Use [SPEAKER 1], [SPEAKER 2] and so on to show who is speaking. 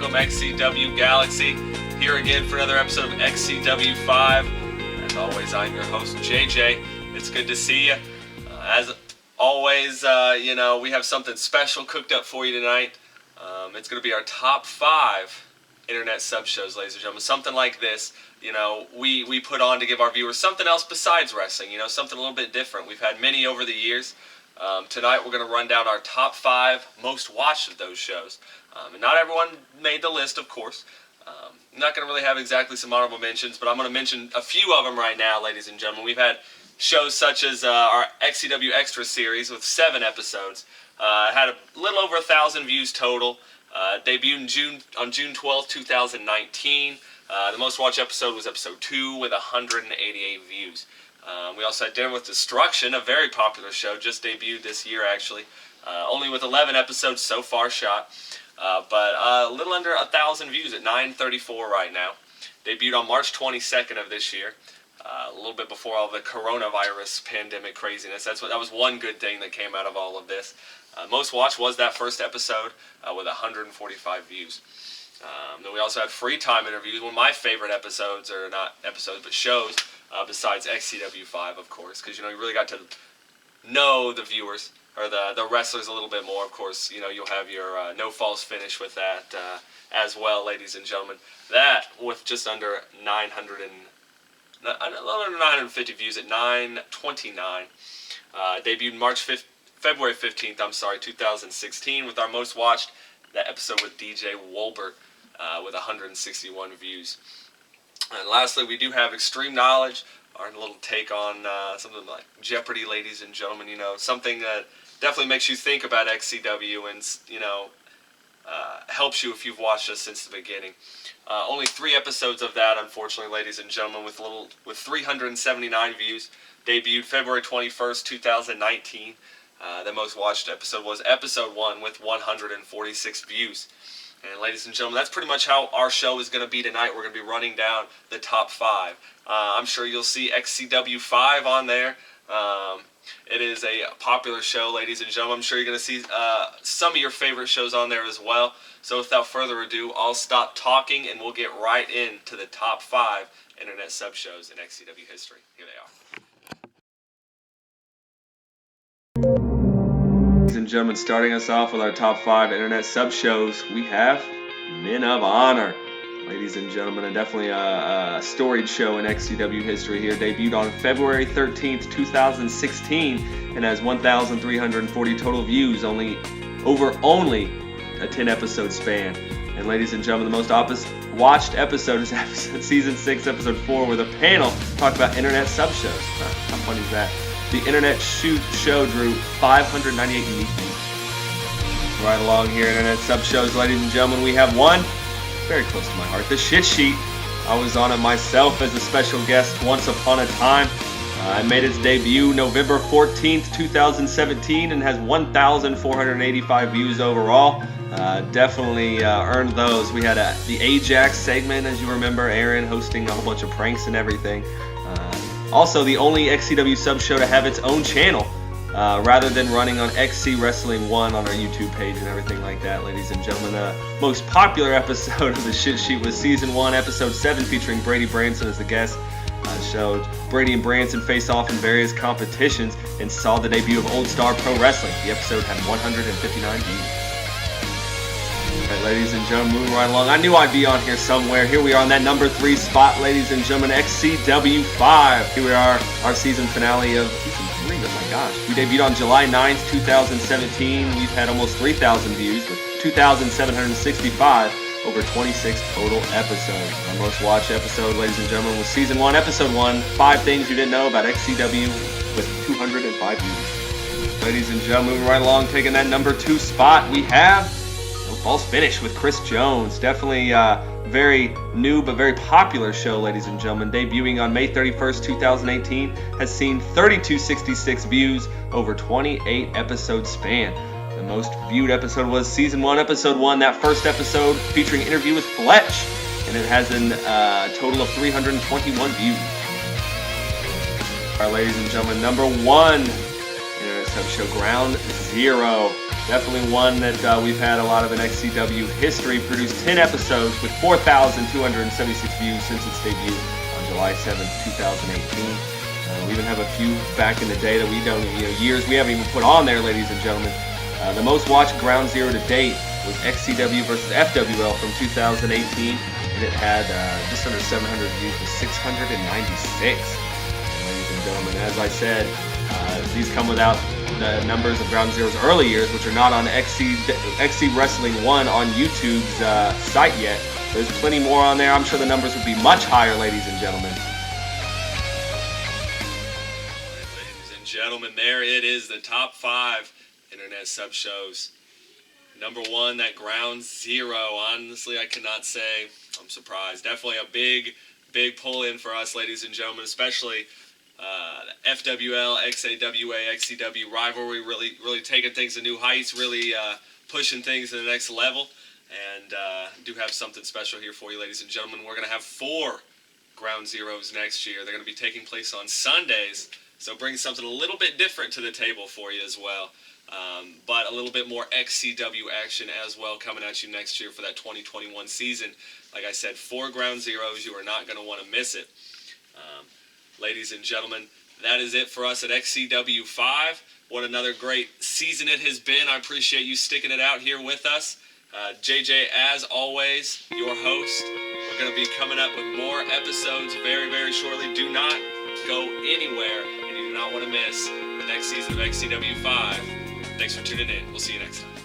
[SPEAKER 1] welcome XCW Galaxy. Here again for another episode of XCW 5. As always, I'm your host, JJ. It's good to see you. As always, we have something special cooked up for you tonight. It's going to be our top 5 internet sub-shows, ladies and gentlemen. Something like this, we put on to give our viewers something else besides wrestling, something a little bit different. We've had many over the years. Tonight we're going to run down our top 5 most watched of those shows. And not everyone made the list, of course. I'm not going to really have exactly some honorable mentions, but I'm going to mention a few of them right now, ladies and gentlemen. We've had shows such as our XCW Extra series with 7 episodes. Had a little over 1,000 views total. Debuted on June 12th, 2019. The most watched episode was episode 2 with 188 views. We also had Dinner with Destruction, a very popular show, just debuted this year actually. Only with 11 episodes so far shot. But a little under 1,000 views at 934 right now. Debuted on March 22nd of this year. A little bit before all the coronavirus pandemic craziness. That was one good thing that came out of all of this. Most watched was that first episode with 145 views. Then we also had free time interviews, one of my favorite episodes, or not episodes, but shows, besides XCW 5, of course, because you really got to know the viewers, or the wrestlers a little btle bit more. Of course, you'll have your No Falls Finish with that as well, ladies and gentlemen. That with just under 950 views at 929. Debuted February 15th, 2016, with our most watched, that episode with DJ Wolbert with 161 views. And lastly, we do have Extreme Knowledge, our little take on something like Jeopardy, ladies and gentlemen. Something that definitely makes you think about XCW and, helps you if you've watched us since the beginning. Only 3 episodes of that, unfortunately, ladies and gentlemen, with 379 views. Debuted February 21st, 2019. The most watched episode was episode 1 with 146 views. And ladies and gentlemen, that's pretty much how our show is going to be tonight. We're going to be running down the top 5. I'm sure you'll see XCW 5 on there. It is a popular show, ladies and gentlemen. I'm sure you're going to see some of your favorite shows on there as well. So without further ado, I'll stop talking and we'll get right into the top 5 internet sub-shows in XCW history. Here they are. Ladies and gentlemen, starting us off with our top 5 internet sub-shows, we have Men of Honor. Ladies and gentlemen, and definitely a storied show in XCW history here. Debuted on February 13th, 2016, and has 1,340 total views, only a 10-episode span. And ladies and gentlemen, the most watched episode is Season 6, Episode 4, where the panel talked about internet sub-shows. How funny is that? The internet show drew 598 unique views. Right along here, internet sub-shows, ladies and gentlemen, we have one very close to my heart, The Shit Sheet. I was on it myself as a special guest once upon a time. It made its debut November 14th, 2017, and has 1,485 views overall. Definitely earned those. We had the Ajax segment, as you remember, Aaron hosting a whole bunch of pranks and everything. Also, the only XCW sub-show to have its own channel, rather than running on XC Wrestling 1 on our YouTube page and everything like that, ladies and gentlemen. The most popular episode of The Shit Sheet was Season 1, Episode 7, featuring Brady Branson as the guest. Showed Brady and Branson face off in various competitions and saw the debut of Old Star Pro Wrestling. The episode had 159 views. Alright, ladies and gentlemen, moving right along. I knew I'd be on here somewhere. Here we are on that number 3 spot, ladies and gentlemen, XCW 5. Here we are, our season finale of Season 3. Oh my gosh. We debuted on July 9th, 2017. We've had almost 3,000 views with 2,765 over 26 total episodes. Our most watched episode, ladies and gentlemen, was Season 1, Episode 1, 5 Things You Didn't Know About XCW with 205 views. Ladies and gentlemen, moving right along, taking that number 2 spot, we have No Falls Finish with Chris Jones. Definitely very new but very popular show, ladies and gentlemen. Debuting on May 31st, 2018, has seen 3,266 views over 28 episode span. The most viewed episode was Season 1, Episode 1, that first episode featuring interview with Fletch, and it has a total of 321 views. All right, ladies and gentlemen, number 1 internet sub show, Ground Zero. Definitely one that we've had a lot of in XCW history. Produced 10 episodes with 4,276 views since its debut on July 7th, 2018. We even have a few back in the day that we don't, years we haven't even put on there, ladies and gentlemen. The most watched Ground Zero to date was XCW versus FWL from 2018, and it had just under 700 views with 696. Ladies and gentlemen, as I said, these come without the numbers of Ground Zero's early years, which are not on XC Wrestling 1 on YouTube's site yet. There's plenty more on there. I'm sure the numbers would be much higher, ladies and gentlemen. Ladies and gentlemen, there it is, the top 5 internet sub shows. Number 1, that Ground Zero. Honestly, I cannot say I'm surprised. Definitely a big pull-in for us, ladies and gentlemen, especially the FWL, XAWA, XCW rivalry, really taking things to new heights, really pushing things to the next level. And do have something special here for you, ladies and gentlemen. We're going to have 4 Ground Zeros next year. They're going to be taking place on Sundays, so bring something a little bit different to the table for you as well. But a little bit more XCW action as well coming at you next year for that 2021 season. Like I said, 4 Ground Zeros. You are not going to want to miss it. Ladies and gentlemen, that is it for us at XCW 5. What another great season it has been. I appreciate you sticking it out here with us. JJ, as always, your host. We're going to be coming up with more episodes very shortly. Do not go anywhere, and you do not want to miss the next season of XCW 5. Thanks for tuning in. We'll see you next time.